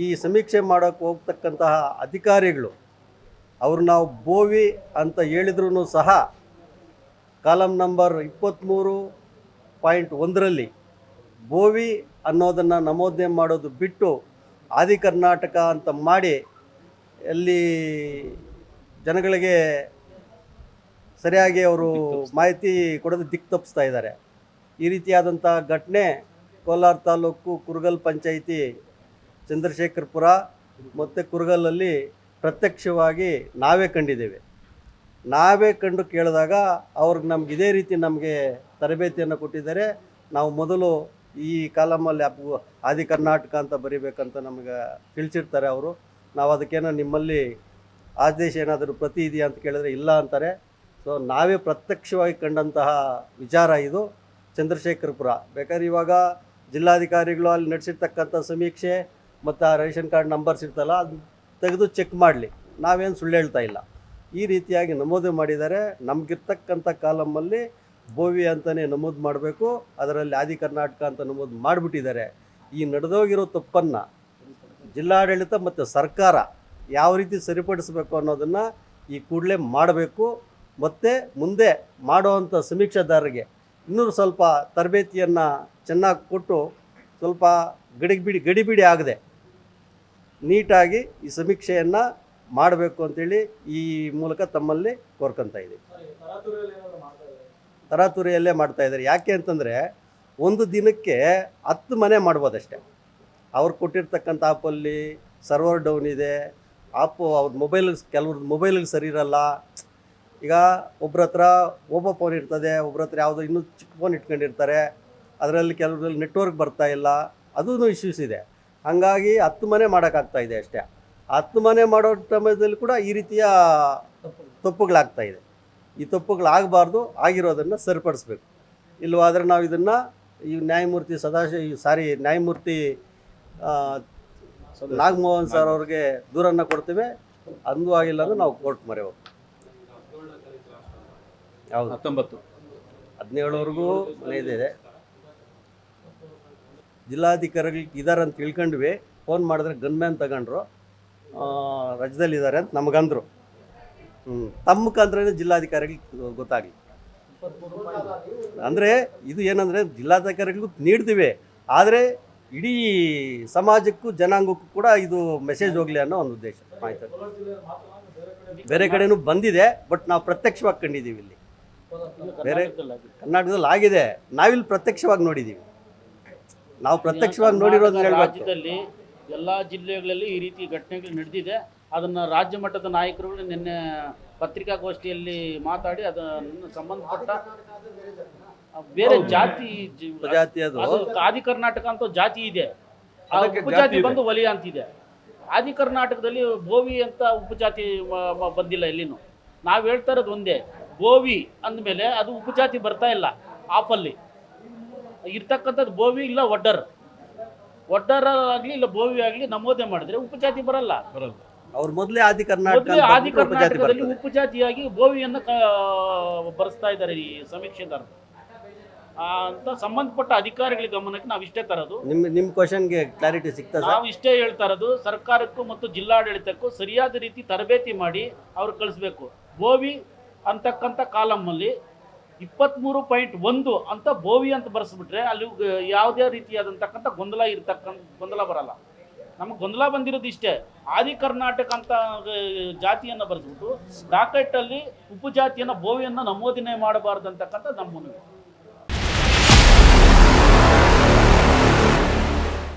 ಈ ಸಮೀಕ್ಷೆ ಮಾಡೋಕ್ಕೆ ಹೋಗ್ತಕ್ಕಂತಹ ಅಧಿಕಾರಿಗಳು ಅವರು ನಾವು ಬೋವಿ ಅಂತ ಹೇಳಿದ್ರೂ ಸಹ ಕಾಲಂ ನಂಬರ್ 23.1ರಲ್ಲಿ ಬೋವಿ ಅನ್ನೋದನ್ನು ನಮೂದನೆ ಮಾಡೋದು ಬಿಟ್ಟು ಆದಿ ಕರ್ನಾಟಕ ಅಂತ ಮಾಡಿ ಅಲ್ಲಿ ಜನಗಳಿಗೆ ಸರಿಯಾಗಿ ಅವರು ಮಾಹಿತಿ ಕೊಡೋದು ದಿಕ್ಕು ತಪ್ಪಿಸ್ತಾ ಇದ್ದಾರೆ. ಈ ರೀತಿಯಾದಂಥ ಘಟನೆ ಕೋಲಾರ ತಾಲೂಕು ಕುರುಗಲ್ ಪಂಚಾಯಿತಿ ಚಂದ್ರಶೇಖರಪುರ ಮತ್ತು ಕುರುಗಲಲ್ಲಿ ಪ್ರತ್ಯಕ್ಷವಾಗಿ ನಾವೇ ಕಂಡಿದ್ದೇವೆ. ನಾವೇ ಕಂಡು ಕೇಳಿದಾಗ ಅವ್ರಿಗೆ ನಮ್ಗೆ ಇದೇ ರೀತಿ ನಮಗೆ ತರಬೇತಿಯನ್ನು ಕೊಟ್ಟಿದ್ದಾರೆ. ನಾವು ಮೊದಲು ಈ ಕಾಲಮಲ್ಲಿ ಆದಿ ಕರ್ನಾಟಕ ಅಂತ ಬರಿಬೇಕಂತ ನಮಗೆ ತಿಳಿಸಿರ್ತಾರೆ ಅವರು. ನಾವು ಅದಕ್ಕೇನೋ ನಿಮ್ಮಲ್ಲಿ ಆದೇಶ ಏನಾದರೂ ಪ್ರತಿ ಇದೆಯಾ ಅಂತ ಕೇಳಿದ್ರೆ ಇಲ್ಲ ಅಂತಾರೆ. ಸೊ ನಾವೇ ಪ್ರತ್ಯಕ್ಷವಾಗಿ ಕಂಡಂತಹ ವಿಚಾರ ಇದು ಚಂದ್ರಶೇಖರಪುರ. ಬೇಕಾದ್ರೆ ಇವಾಗ ಜಿಲ್ಲಾಧಿಕಾರಿಗಳು ಅಲ್ಲಿ ನಡೆಸಿರ್ತಕ್ಕಂಥ ಸಮೀಕ್ಷೆ ಮತ್ತು ಆ ರೇಷನ್ ಕಾರ್ಡ್ ನಂಬರ್ಸ್ ಇರ್ತಲ್ಲ ಅದು ತೆಗೆದು ಚೆಕ್ ಮಾಡಲಿ, ನಾವೇನು ಸುಳ್ಳು ಹೇಳ್ತಾ ಇಲ್ಲ. ಈ ರೀತಿಯಾಗಿ ನಮೂದು ಮಾಡಿದ್ದಾರೆ. ನಮಗಿರ್ತಕ್ಕಂಥ ಕಾಲಮಲ್ಲಿ ಬೋವಿ ಅಂತಲೇ ನಮೂದು ಮಾಡಬೇಕು, ಅದರಲ್ಲಿ ಆದಿ ಕರ್ನಾಟಕ ಅಂತ ನಮೂದು ಮಾಡಿಬಿಟ್ಟಿದ್ದಾರೆ. ಈ ನಡೆದೋಗಿರೋ ತಪ್ಪನ್ನು ಜಿಲ್ಲಾಡಳಿತ ಮತ್ತು ಸರ್ಕಾರ ಯಾವ ರೀತಿ ಸರಿಪಡಿಸಬೇಕು ಅನ್ನೋದನ್ನು ಈ ಕೂಡಲೇ ಮಾಡಬೇಕು. ಮತ್ತು ಮುಂದೆ ಮಾಡುವಂಥ ಸಮೀಕ್ಷಾದಾರರಿಗೆ ಇನ್ನೂ ಸ್ವಲ್ಪ ತರಬೇತಿಯನ್ನು ಚೆನ್ನಾಗಿ ಕೊಟ್ಟು ಸ್ವಲ್ಪ ಗಡಿಬಿಡಿ ಆಗದೆ ನೀಟಾಗಿ ಈ ಸಮೀಕ್ಷೆಯನ್ನು ಮಾಡಬೇಕು ಅಂತೇಳಿ ಈ ಮೂಲಕ ತಮ್ಮಲ್ಲಿ ಕೋರ್ಕೊತಾ ಇದ್ದೀವಿ. ತರಾತುರಿಯಲ್ಲೇ ಮಾಡ್ತಾಯಿದ್ದಾರೆ. ಯಾಕೆ ಅಂತಂದರೆ ಒಂದು ದಿನಕ್ಕೆ 10 ಮನೆ ಮಾಡ್ಬೋದಷ್ಟೆ. ಅವ್ರು ಕೊಟ್ಟಿರ್ತಕ್ಕಂಥ ಆ್ಯಪಲ್ಲಿ ಸರ್ವರ್ ಡೌನ್ ಇದೆ, ಆ್ಯಪು ಅವ್ರ ಕೆಲವ್ರದ್ದು ಮೊಬೈಲಿಗೆ ಸರಿ ಇರಲ್ಲ. ಈಗ ಒಬ್ರ ಹತ್ರ ಓಪೋ ಫೋನ್ ಇರ್ತದೆ, ಒಬ್ರ ಹತ್ರ ಯಾವುದೋ ಇನ್ನೂ ಚಿಕ್ಕ ಫೋನ್ ಇಟ್ಕೊಂಡಿರ್ತಾರೆ, ಅದರಲ್ಲಿ ಕೆಲವರಲ್ಲಿ ನೆಟ್ವರ್ಕ್ ಬರ್ತಾ ಇಲ್ಲ, ಅದೂ ಇಶ್ಯೂಸ್ ಇದೆ. ಹಾಗಾಗಿ 10 ಮನೆ ಮಾಡೋಕ್ಕಾಗ್ತಾಯಿದೆ ಅಷ್ಟೇ. 10 ಮನೆ ಮಾಡೋ ಸಮಯದಲ್ಲಿ ಕೂಡ ಈ ರೀತಿಯ ತಪ್ಪುಗಳಾಗ್ತಾಯಿದೆ. ಈ ತಪ್ಪುಗಳಾಗಬಾರ್ದು, ಆಗಿರೋದನ್ನು ಸರಿಪಡಿಸ್ಬೇಕು. ಇಲ್ಲವಾದರೆ ನಾವು ಇದನ್ನು ಈ ನ್ಯಾಯಮೂರ್ತಿ ನ್ಯಾಯಮೂರ್ತಿ ನಾಗಮೋಹನ್ ಸರ್ ಅವ್ರಿಗೆ ದೂರನ್ನು ಕೊಡ್ತೇವೆ. ಅಂದು ಆಗಿಲ್ಲ ಅಂದರೆ ನಾವು ಕೋರ್ಟ್ ಮೊರೆ ಹೋಗ್ತೀವಿ. ಹೌದು, 17ವರೆಗೂ ಮನೆ ಇದೆ. ಜಿಲ್ಲಾಧಿಕಾರಿಗಳಿಗೆ ಇದ್ದಾರೆ ಅಂತ ತಿಳ್ಕೊಂಡ್ವಿ. ಫೋನ್ ಮಾಡಿದ್ರೆ ಗನ್ಮ್ಯಾನ್ ತಗೊಂಡ್ರು, ರಜದಲ್ಲಿದ್ದಾರೆ ಅಂತ ನಮಗಂದರು. ತಮ್ಮ ಮುಖಾಂತರ ಜಿಲ್ಲಾಧಿಕಾರಿಗಳಿಗೆ ಗೊತ್ತಾಗಲಿ. ಅಂದರೆ ಇದು ಏನಂದರೆ ಜಿಲ್ಲಾಧಿಕಾರಿಗಳಿಗೂ ನೀಡ್ತೀವಿ, ಆದರೆ ಇಡೀ ಸಮಾಜಕ್ಕೂ ಜನಾಂಗಕ್ಕೂ ಕೂಡ ಇದು ಮೆಸೇಜ್ ಹೋಗಲಿ ಅನ್ನೋ ಒಂದು ಉದ್ದೇಶ ಮಾಹಿತಿ. ಬೇರೆ ಕಡೆನೂ ಬಂದಿದೆ, ಬಟ್ ನಾವು ಪ್ರತ್ಯಕ್ಷವಾಗಿ ಕಂಡಿದ್ದೀವಿ. ಇಲ್ಲಿ ಬೇರೆ ಕರ್ನಾಟಕದಲ್ಲಿ ಆಗಿದೆ, ನಾವಿಲ್ಲಿ ಪ್ರತ್ಯಕ್ಷವಾಗಿ ನೋಡಿದ್ದೀವಿ. ನಾವು ಪ್ರತ್ಯಕ್ಷವಾಗಿ ನೋಡಿರೋದನ್ನ ಹೇಳಬೇಕು. ರಾಜ್ಯದಲ್ಲಿ ಎಲ್ಲ ಜಿಲ್ಲೆಗಳಲ್ಲಿ ಈ ರೀತಿ ಘಟನೆಗಳು ನಡೆದಿದೆ. ಅದನ್ನು ರಾಜ್ಯ ಮಟ್ಟದ ನಾಯಕರುಗಳು ನಿನ್ನೆ ಪತ್ರಿಕಾಗೋಷ್ಠಿಯಲ್ಲಿ ಮಾತಾಡಿ ಅದನ್ನು ಸಂಬಂಧಪಟ್ಟ ಬೇರೆ ಜಾತಿ ಅದು ಆದಿ ಕರ್ನಾಟಕ ಅಂತ ಜಾತಿ ಇದೆ, ಆ ಉಪಜಾತಿ ಬಂದು ವಲಯ ಅಂತಿದೆ. ಆದಿ ಕರ್ನಾಟಕದಲ್ಲಿ ಬೋವಿ ಅಂತ ಉಪಜಾತಿ ಬಂದಿಲ್ಲ ಎಲ್ಲಿನೂ. ನಾವು ಹೇಳ್ತಾ ಇರೋದು ಒಂದೇ, ಬೋವಿ ಅಂದಮೇಲೆ ಅದು ಉಪಜಾತಿ ಬರ್ತಾ ಇಲ್ಲ. ಆಪಲ್ಲಿ ಇರ್ತಕ್ಕಂಥದ್ದು ಬೋವಿ ಇಲ್ಲ ಒಡ್ಡರ ಆಗಲಿ ಇಲ್ಲ ಬೋವಿ ಆಗಲಿ ನಮೂದೆ ಮಾಡಿದ್ರೆ ಉಪಜಾತಿ ಬರಲ್ಲ. ಅವ್ರು ಮೊದಲೇ ಆದಿ ಕರ್ನಾಟಕದಲ್ಲಿ ಉಪಜಾತಿಯಾಗಿ ಬೋವಿಯನ್ನು ಬರೆಸ್ತಾ ಇದ್ದಾರೆ ಈ ಸಮೀಕ್ಷೆದಾರರು ಅಂತ ಸಂಬಂಧಪಟ್ಟ ಅಧಿಕಾರಿಗಳ ಗಮನಕ್ಕೆ ನಾವು ಇಷ್ಟೇ ತರೋದು. ನಿಮ್ಮ ಕ್ವಶನ್ಗೆ ಕ್ಲಾರಿಟಿ ಸಿಗ್ತದೆ. ನಾವು ಇಷ್ಟೇ ಹೇಳ್ತಾ ಇರೋದು, ಸರ್ಕಾರಕ್ಕೂ ಮತ್ತು ಜಿಲ್ಲಾಡಳಿತಕ್ಕೂ ಸರಿಯಾದ ರೀತಿ ತರಬೇತಿ ಮಾಡಿ ಅವ್ರು ಕಳಿಸ್ಬೇಕು. ಬೋವಿ ಅಂತಕ್ಕಂಥ ಕಾಲಮಲ್ಲಿ 23.1 ಅಂತ ಬೋವಿ ಅಂತ ಬರೆಸ್ಬಿಟ್ರೆ ಅಲ್ಲಿ ಯಾವುದೇ ರೀತಿಯಾದಂತಕ್ಕಂಥ ಗೊಂದಲ ಬರಲ್ಲ. ನಮಗೆ ಗೊಂದಲ ಬಂದಿರೋದು ಇಷ್ಟೇ, ಆದಿ ಕರ್ನಾಟಕ ಅಂತ ಜಾತಿಯನ್ನು ಬರೆಸ್ಬಿಟ್ಟು ಡಾಕೆಟಲ್ಲಿ ಉಪಜಾತಿಯನ್ನು ಬೋವಿಯನ್ನು ನಮೂದನೆ ಮಾಡಬಾರ್ದು ಅಂತಕ್ಕಂಥ ನಮ್ಮ ಮನವಿ.